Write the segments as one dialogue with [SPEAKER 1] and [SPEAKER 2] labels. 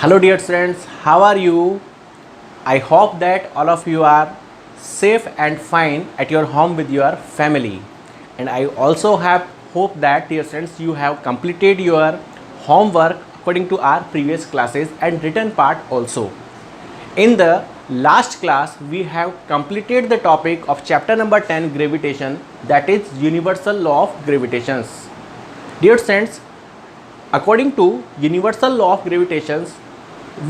[SPEAKER 1] Hello dear friends, how are you? I hope that all of you are safe and fine at your home with your family. And I also have hope that dear friends you have completed your homework according to our previous classes and written part also. In the last class we have completed the topic of chapter number 10 gravitation, that is universal law of gravitation. Dear friends, according to universal law of gravitation,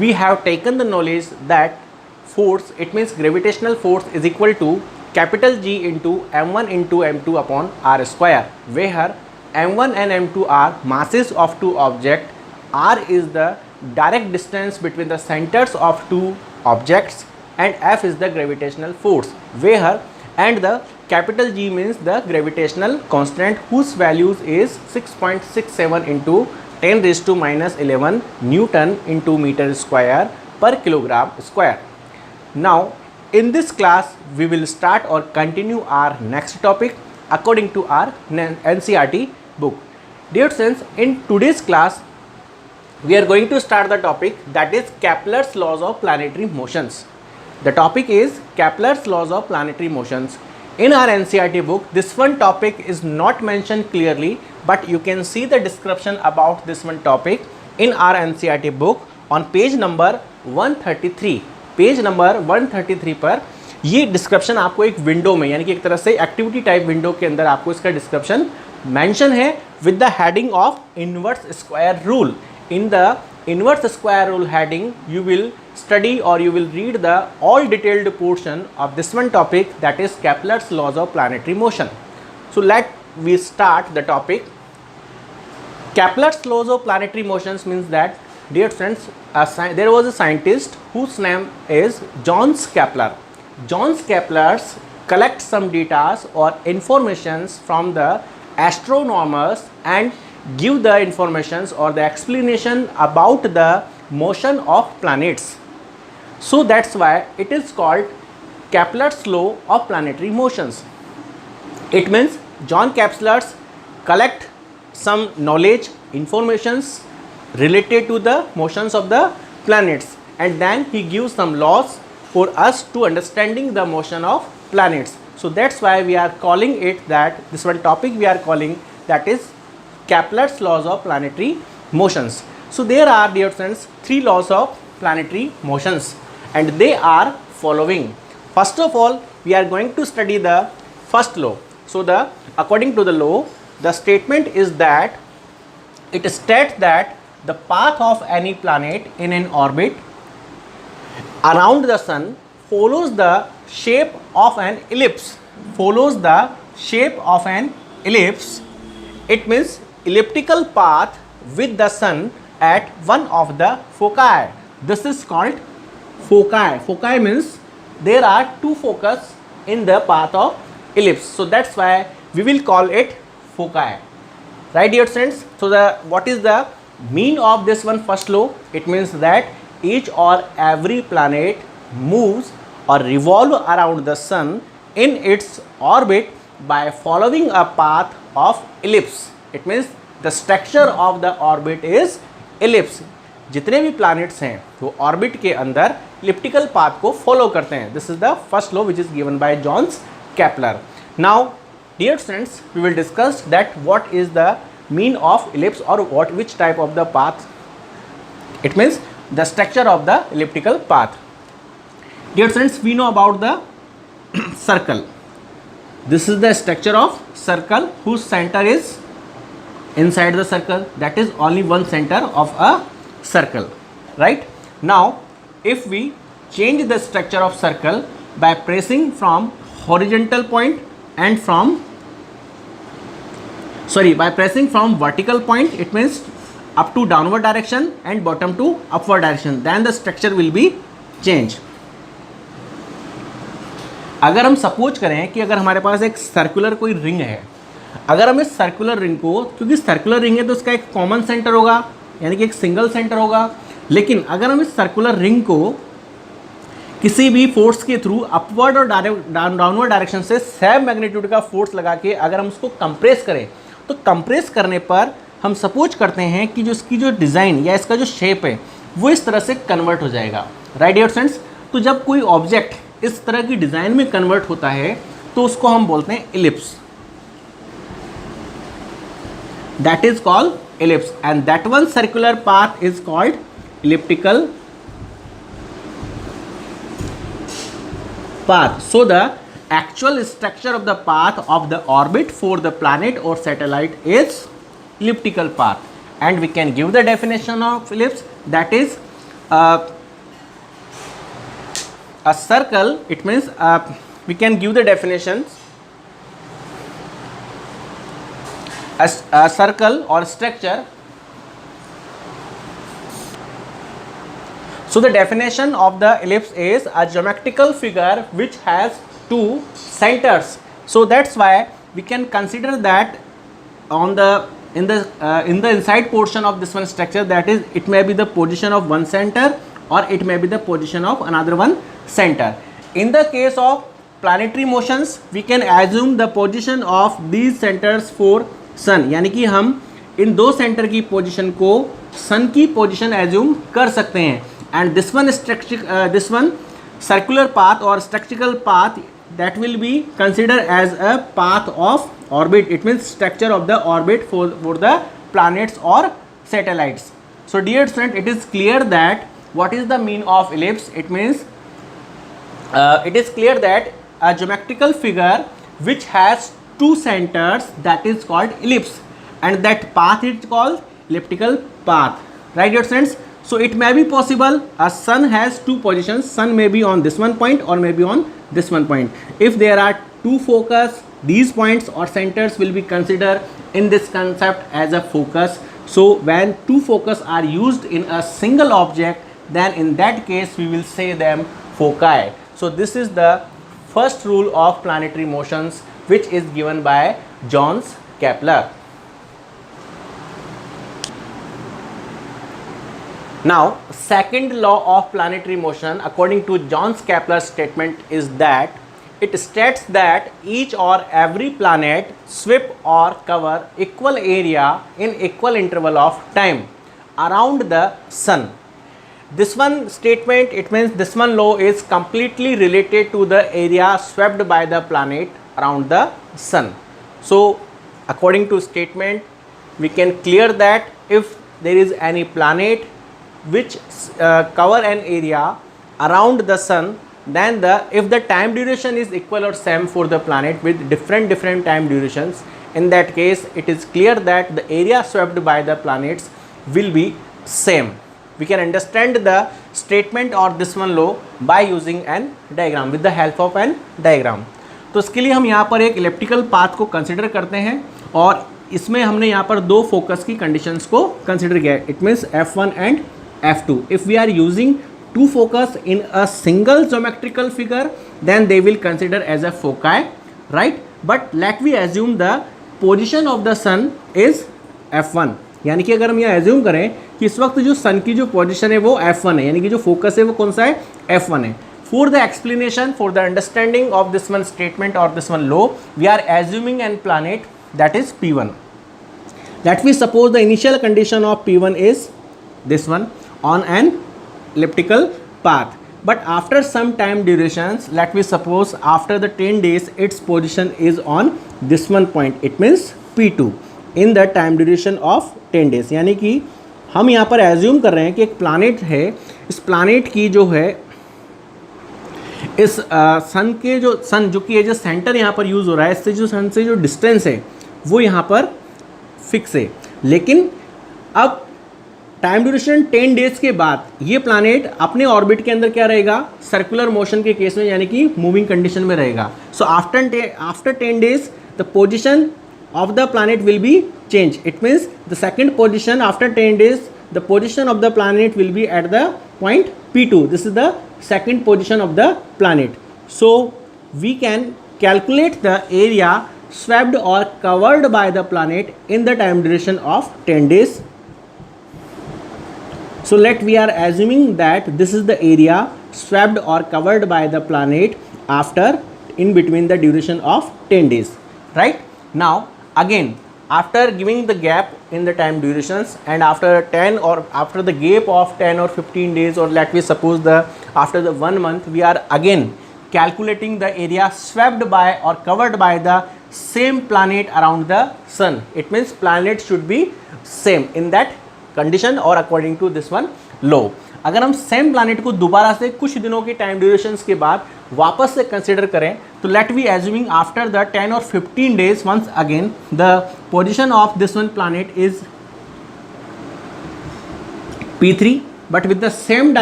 [SPEAKER 1] we have taken the knowledge that force, it means gravitational force, is equal to capital G into m1 into m2 upon r square, where m1 and m2 are masses of two objects, r is the direct distance between the centers of two objects, and f is the gravitational force, where and the capital G means the gravitational constant whose values is 6.67 into 10 raised to minus 11 Newton into meter square per kilogram square. Now in this class we will start or continue our next topic according to our NCERT book. Dear friends, in today's class we are going to start the topic that is Kepler's laws of planetary motions. The topic is Kepler's laws of planetary motions. In our NCERT book, this one topic is not mentioned clearly, but you can see the description about this one topic in our NCERT book on page number 133. Page number 133 पर ये description आपको एक window में, यानी कि एक तरह से एक्टिविटी टाइप विंडो के अंदर आपको इसका डिस्क्रिप्शन मेंशन है with the heading of inverse square rule. In the inverse square rule heading, you will study or you will read the all detailed portion of this one topic, that is Kepler's laws of planetary motion. So let we start the topic. Kepler's laws of planetary motions means that, dear friends, there was a scientist whose name is Johannes Kepler. Johannes Kepler collect some data or informations from the astronomers and give the informations or the explanation about the motion of planets. So that's why it is called Kepler's law of planetary motions. It means John Kepler collect some knowledge, informations related to the motions of the planets, and then he gives some laws for us to understanding the motion of planets. So that's why we are calling it that, this one topic we are calling that is Kepler's laws of planetary motions. So there are, dear friends, three laws of planetary motions and they are following. First of all, we are going to study the first law. So according to the law, the statement is that it states that the path of any planet in an orbit around the sun follows the shape of an ellipse. Follows the shape of an ellipse. It means elliptical path with the sun at one of the foci. This is called foci. Foci means there are two focus in the path of ellipse. So that's why we will call it foci. Right, dear friends? So what is the mean of this one first law? It means that each or every planet moves or revolve around the sun in its orbit by following a path of ellipse. It means the structure of the orbit is ellipse. जितने भी planets हैं वो orbit के अंदर elliptical path को follow करते हैं. This is the first law which is given by Johannes Kepler. Now, dear friends, we will discuss that what is the mean of ellipse or which type of the path. It means the structure of the elliptical path. Dear friends, we know about the circle. This is the structure of circle whose center is inside the circle, that is only one center of a circle, right? Now if we change the structure of circle by pressing from horizontal point and by pressing from vertical point, it means up to downward direction and bottom to upward direction, then the structure will be changed. अगर हम suppose करें कि अगर हमारे पास एक circular कोई ring है, अगर हम इस सर्कुलर रिंग को, क्योंकि सर्कुलर रिंग है तो उसका एक कॉमन सेंटर होगा, यानी कि एक सिंगल सेंटर होगा, लेकिन अगर हम इस सर्कुलर रिंग को किसी भी फोर्स के थ्रू अपवर्ड और डाउनवर्ड डायरेक्शन से सेम मैग्नीट्यूड का फोर्स लगा के अगर हम उसको कंप्रेस करें, तो कंप्रेस करने पर हम सपोज करते हैं कि जो इसकी जो डिज़ाइन या इसका जो शेप है वो इस तरह से कन्वर्ट हो जाएगा, राइट डियर फ्रेंड्स। तो जब कोई ऑब्जेक्ट इस तरह की डिज़ाइन में कन्वर्ट होता है तो उसको हम बोलते हैं ellipse, that is called ellipse, and that one circular path is called elliptical path. So the actual structure of the path of the orbit for the planet or satellite is elliptical path, and we can give the definition of ellipse, that is a circle. It means we can give the definitions, a circle or structure. So the definition of the ellipse is a geometrical figure which has two centers. So that's why we can consider that on the in the inside portion of this one structure, that is it may be the position of one center or it may be the position of another one center. In the case of planetary motions, we can assume the position of these centers for sun, यानी कि हम इन दो centre की position को सन की position assume कर सकते हैं. And this one circular path or structural path, that will be considered as a path of orbit. It means structure of the orbit for the planets or satellites. So dear friend, it is clear that what is the mean of ellipse. It means it is clear that a geometrical figure which has two centers, that is called ellipse, and that path is called elliptical path, right dear friends. So it may be possible a sun has two positions, sun may be on this one point or may be on this one point. If there are two focus, these points or centers will be considered in this concept as a focus. So when two focus are used in a single object, then in that case we will say them foci. So this is the first rule of planetary motions, which is given by Johannes Kepler. Now, second law of planetary motion according to Johannes Kepler's statement is that it states that each or every planet sweep or cover equal area in equal interval of time around the sun. This one statement, it means this one law is completely related to the area swept by the planet around the sun. So, according to statement, we can clear that if there is any planet which cover an area around the sun, then if the time duration is equal or same for the planet with different time durations, in that case it is clear that the area swept by the planets will be same. We can understand the statement or this one law by using an diagram, with the help of an diagram. तो इसके लिए हम यहाँ पर एक elliptical path को consider करते हैं और इसमें हमने यहाँ पर दो फोकस की कंडीशंस को कंसिडर किया है. It means F1 and F2. If we are using two focus in a single geometrical figure, then they will consider as a foci, right? But let we assume the position of the sun is F1. यानी कि अगर हम यहाँ assume करें कि इस वक्त जो सन की जो पोजीशन है वो F1 है, यानी कि जो फोकस है वो कौन सा है, F1 है. For the explanation, for the understanding of this one statement or this one law, we are assuming an planet, that is P1. Let we suppose the initial condition of P1 is this one on an elliptical path, but after some time durations, let me suppose after the 10 days its position is on this one point. It means P2 in the time duration of 10 days. यानी कि हम यहाँ पर assume कर रहे हैं कि एक प्लानेट है, इस प्लानेट की जो है इस सन के जो कि जो सेंटर यहाँ पर यूज़ हो रहा है, इससे जो सन से जो डिस्टेंस है वो यहाँ पर फिक्स है. लेकिन अब टाइम ड्यूरेशन 10 डेज के बाद ये प्लानेट अपने ऑर्बिट के अंदर क्या रहेगा, सर्कुलर मोशन के केस में, यानी कि मूविंग कंडीशन में रहेगा. So after 10 days the position of the planet will be change. It means the second position after 10 days the position of the planet will be at the point P2. This is the second position of the planet. So we can calculate the area swept or covered by the planet in the time duration of 10 days. So we are assuming that this is the area swept or covered by the planet after in between the duration of 10 days, right? Now again after giving the gap in the time durations, and after 10 or after the gap of 10 or 15 days, or let me suppose the after the 1 month, we are again calculating the area swept by or covered by the same planet around the sun. It means planet should be same in that condition or according to this one law. अगर हम same planet को दोबारा से कुछ दिनों के time durations के बाद वापस से कंसिडर करें, तो let we assuming after the 10 और 15 days once again the position of this one planet is P3, but with the same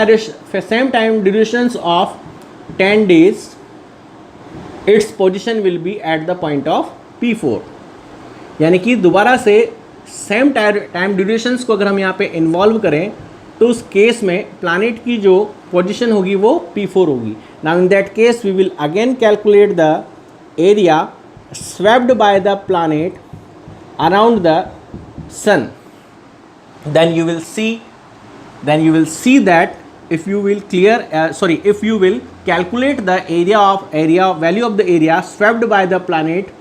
[SPEAKER 1] time durations of 10 days, its position will be at the point of P4. यानी कि दोबारा से same time durations को अगर हम यहाँ पे involve करें तो उस केस में प्लानट की जो पोजीशन होगी वो P4 होगी. Now in that case we will again calculate the area swept by the planet around the sun. then you will see that if you will if you will calculate the value of the area swept by the planet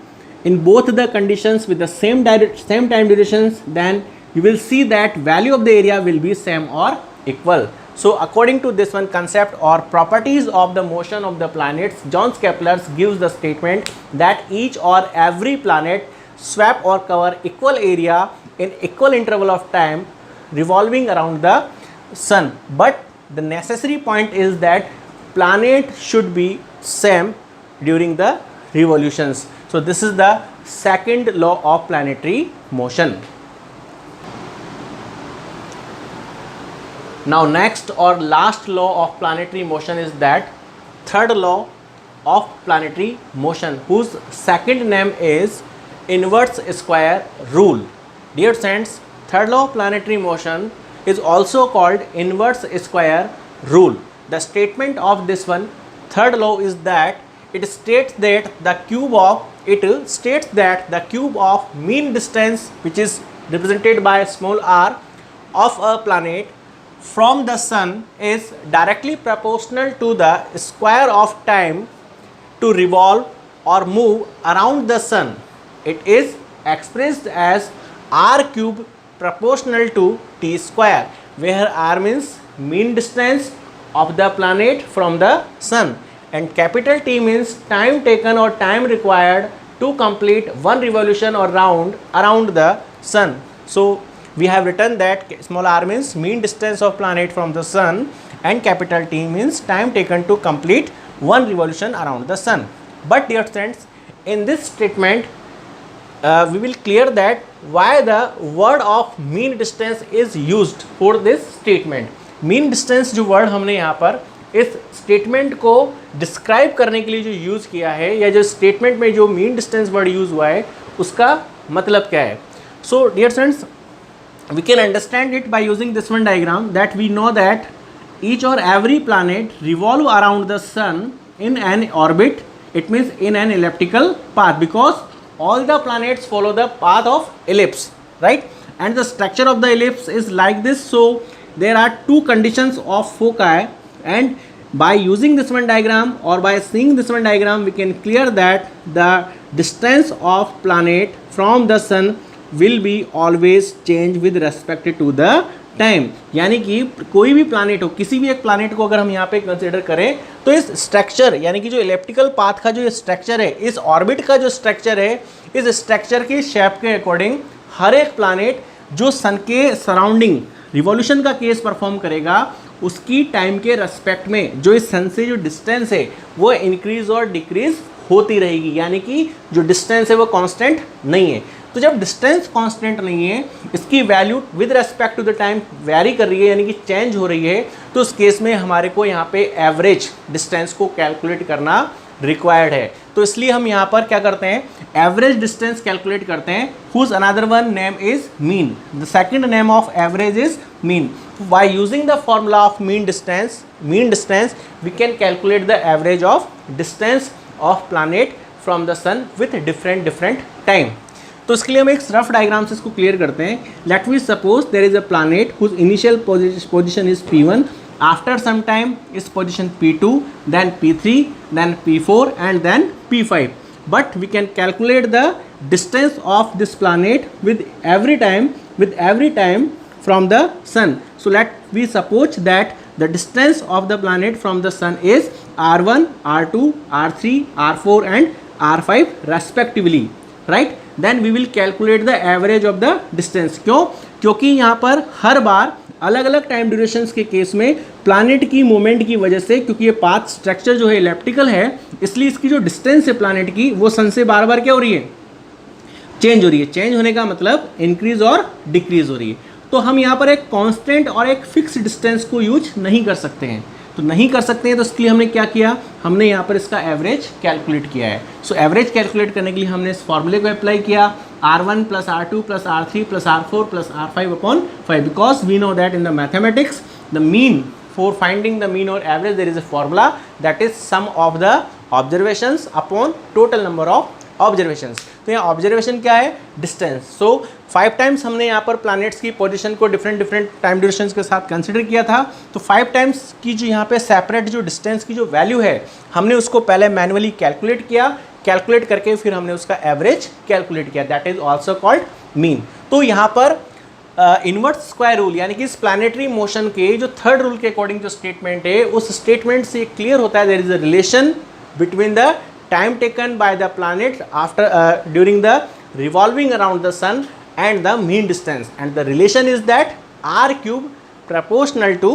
[SPEAKER 1] in both the conditions with the same time durations, then you will see that value of the area will be same or equal. So according to this one concept or properties of the motion of the planets, John Kepler gives the statement that each or every planet swap or cover equal area in equal interval of time revolving around the sun. But the necessary point is that planet should be same during the revolutions. So this is the second law of planetary motion. Now next or last law of planetary motion is that third law of planetary motion, whose second name is inverse square rule. Dear friends, third law of planetary motion is also called inverse square rule. The statement of this one third law is that it states that the cube of mean distance, which is represented by small r, of a planet from the sun is directly proportional to the square of time to revolve or move around the sun. It is expressed as r cube proportional to t square, where r means mean distance of the planet from the sun and capital T means time taken or time required to complete one revolution or round around the sun. So we have written that small r means mean distance of planet from the sun and capital T means time taken to complete one revolution around the sun. But dear friends, in this statement we will clear that why the word of mean distance is used for this statement. Mean distance जो word हमने यहाँ पर इस statement को describe करने के लिए जो use किया है, या जो statement में जो mean distance word use हुआ है उसका मतलब क्या है. So dear friends, we can understand it by using this one diagram, that we know that each or every planet revolve around the sun in an orbit. It means in an elliptical path, because all the planets follow the path of ellipse, right? And the structure of the ellipse is like this. So there are two conditions of foci, and by using this one diagram or by seeing this one diagram we can clear that the distance of planet from the sun will be always change with respect to the time. यानी कि कोई भी planet हो, किसी भी एक planet को अगर हम यहाँ पे कंसिडर करें तो इस स्ट्रक्चर यानी कि जो इलेप्टिकल पाथ का जो स्ट्रक्चर है, इस ऑर्बिट का जो स्ट्रक्चर है, इस स्ट्रक्चर के शेप के अकॉर्डिंग हर एक प्लानेट जो सन के सराउंडिंग रिवॉल्यूशन का केस परफॉर्म करेगा उसकी टाइम के रेस्पेक्ट में जो इस सन से जो डिस्टेंस है वो इंक्रीज और डिक्रीज होती रहेगी. यानी कि जो डिस्टेंस है वो कांस्टेंट नहीं है. तो जब डिस्टेंस कांस्टेंट नहीं है, इसकी value with respect to the time vary कर रही है यानी कि चेंज हो रही है, तो उस केस में हमारे को यहाँ पे एवरेज डिस्टेंस को कैलकुलेट करना रिक्वायर्ड है. तो इसलिए हम यहाँ पर क्या करते हैं, एवरेज डिस्टेंस कैलकुलेट करते हैं, whose another one name is mean. The second name of average is mean. By using the formula of mean distance we can calculate the average of distance of planet from the sun with different time. तो इसके लिए हम एक rough diagram से इसको clear करते हैं. Let we suppose there is a planet whose initial position is P1. After some time इस position P2, then P3, then P4 and then P5. But we can calculate the distance of this planet with every time from the sun. So let we suppose that the distance of the planet from the sun is r1, r2, r3, r4 and r5 respectively, right? Then we will calculate the average of the distance. क्यों? क्योंकि यहाँ पर हर बार अलग अलग time durations के case में planet की movement की वजह से, क्योंकि ये पाथ स्ट्रक्चर जो है इलेप्टिकल है, इसलिए इसकी जो डिस्टेंस है प्लानिट की वो सन से बार बार क्या हो रही है, चेंज हो रही है. चेंज होने का मतलब इंक्रीज और डिक्रीज हो रही है. तो हम यहाँ पर एक कांस्टेंट और एक फिक्स डिस्टेंस को यूज नहीं कर सकते हैं. तो नहीं कर सकते हैं तो इसके लिए हमने क्या किया, हमने यहाँ पर इसका एवरेज कैलकुलेट किया है. सो एवरेज कैलकुलेट करने के लिए हमने इस फॉर्मूले को अप्लाई किया, r1 plus r2 plus r3 plus r4 plus r5 upon 5, because we know that in the mathematics the mean, for finding the mean और average there is a formula that is sum of the observations upon total number of observations. तो यहाँ observation क्या है, distance. सो 5 times हमने यहाँ पर planets की position को डिफरेंट टाइम ड्यूरेशंस के साथ कंसिडर किया था. तो 5 टाइम्स की जो यहाँ पे सेपरेट जो डिस्टेंस की जो वैल्यू है, हमने उसको पहले मैनुअली कैलकुलेट किया. कैलकुलेट करके फिर हमने उसका एवरेज कैलकुलेट किया, that is also called mean. तो यहाँ पर इनवर्स स्क्वायर रूल यानी कि इस प्लानिटरी मोशन के जो थर्ड रूल के अकॉर्डिंग जो स्टेटमेंट है, उस स्टेटमेंट से क्लियर होता है there is a relation between the time taken by the planet after during the revolving around the sun and the mean distance, and the relation is that r cube proportional to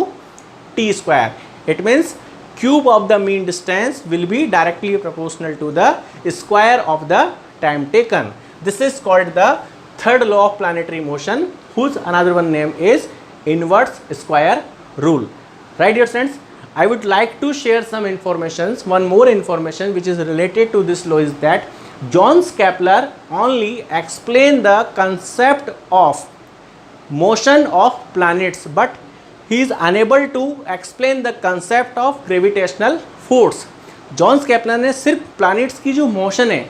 [SPEAKER 1] t square. It means cube of the mean distance will be directly proportional to the square of the time taken. This is called the third law of planetary motion, whose another one name is inverse square rule. Right, dear friends? I would like to share some informations. One more information which is related to this law is that John Kepler only explained the concept of motion of planets, but he is unable to explain the concept of gravitational force. John Kepler ने सिर्फ planets की जो motion है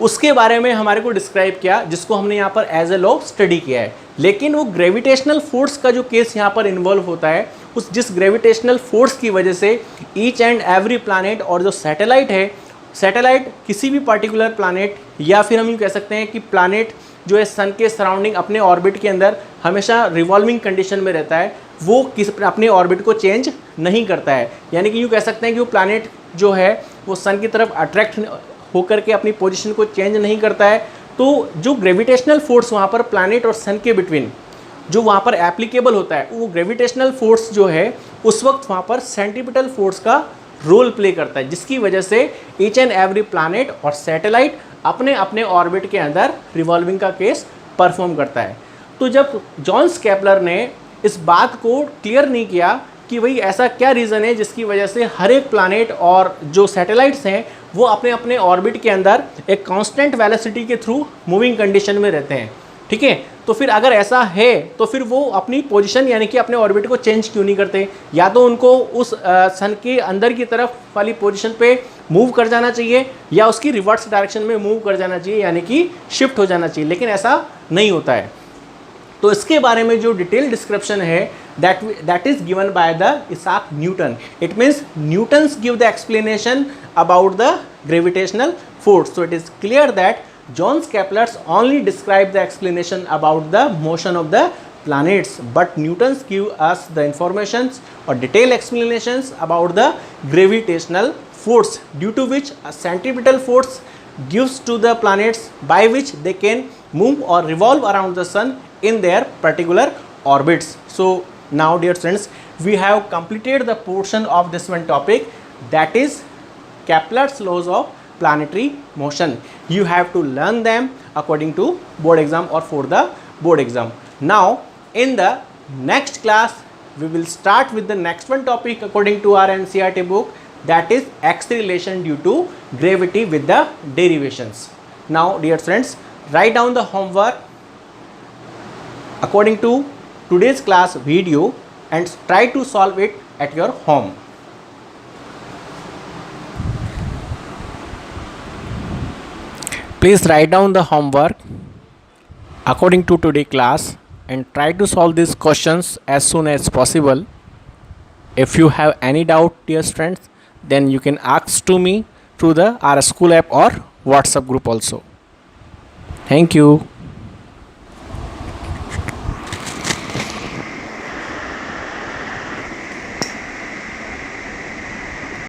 [SPEAKER 1] उसके बारे में हमारे को डिस्क्राइब किया, जिसको हमने यहाँ पर एज ए लॉ स्टडी किया है. लेकिन वो ग्रेविटेशनल फोर्स का जो केस यहाँ पर इन्वॉल्व होता है, उस जिस ग्रेविटेशनल फोर्स की वजह से ईच एंड एवरी प्लैनेट और जो सैटेलाइट है, सैटेलाइट किसी भी पर्टिकुलर प्लैनेट या फिर हम यूँ कह सकते हैं कि प्लैनेट जो है सन के सराउंडिंग अपने ऑर्बिट के अंदर हमेशा रिवॉल्विंग कंडीशन में रहता है, वो अपने ऑर्बिट को चेंज नहीं करता है. यानी कि यूँ कह सकते हैं कि वो प्लैनेट जो है वो सन की तरफ अट्रैक्ट होकर के अपनी पोजीशन को चेंज नहीं करता है. तो जो ग्रेविटेशनल फोर्स वहाँ पर प्लैनेट और सन के बिटवीन जो वहाँ पर एप्लीकेबल होता है, वो ग्रेविटेशनल फोर्स जो है उस वक्त वहाँ पर सेंट्रीपिटल फोर्स का रोल प्ले करता है, जिसकी वजह से ईच एंड एवरी प्लैनेट और सैटेलाइट अपने अपने ऑर्बिट के अंदर रिवॉल्विंग का केस परफॉर्म करता है. तो जब जॉन केपलर ने इस बात को क्लियर नहीं किया कि भाई ऐसा क्या रीज़न है जिसकी वजह से हर एक प्लैनेट और जो सैटेलाइट्स हैं वो अपने अपने ऑर्बिट के अंदर एक कांस्टेंट वेलोसिटी के थ्रू मूविंग कंडीशन में रहते हैं, ठीक है. तो फिर अगर ऐसा है तो फिर वो अपनी पोजीशन यानी कि अपने ऑर्बिट को चेंज क्यों नहीं करते? या तो उनको उस सन के अंदर की तरफ वाली पोजीशन पे मूव कर जाना चाहिए या उसकी रिवर्स डायरेक्शन में मूव कर जाना चाहिए, यानी कि शिफ्ट हो जाना चाहिए. लेकिन ऐसा नहीं होता है. तो इसके बारे में जो डिटेल डिस्क्रिप्शन है that is given by the Isaac Newton. It means Newtons give the explanation about the gravitational force. So it is clear that John Kepler's only describe the explanation about the motion of the planets, but Newtons give us the informations or detailed explanations about the gravitational force, due to which a centripetal force gives to the planets by which they can move or revolve around the sun in their particular orbits. So now dear friends, we have completed the portion of this one topic, that is Kepler's laws of planetary motion. You have to learn them according to board exam or for the board exam. Now in the next class we will start with the next one topic according to our NCERT book, that is acceleration due to gravity with the derivations. Now dear friends, write down the homework according to today's class video and try to solve it at your home. Please write down the homework according to today's class and try to solve these questions as soon as possible. If you have any doubt, dear friends, then you can ask to me through the our school app or WhatsApp group also. Thank you.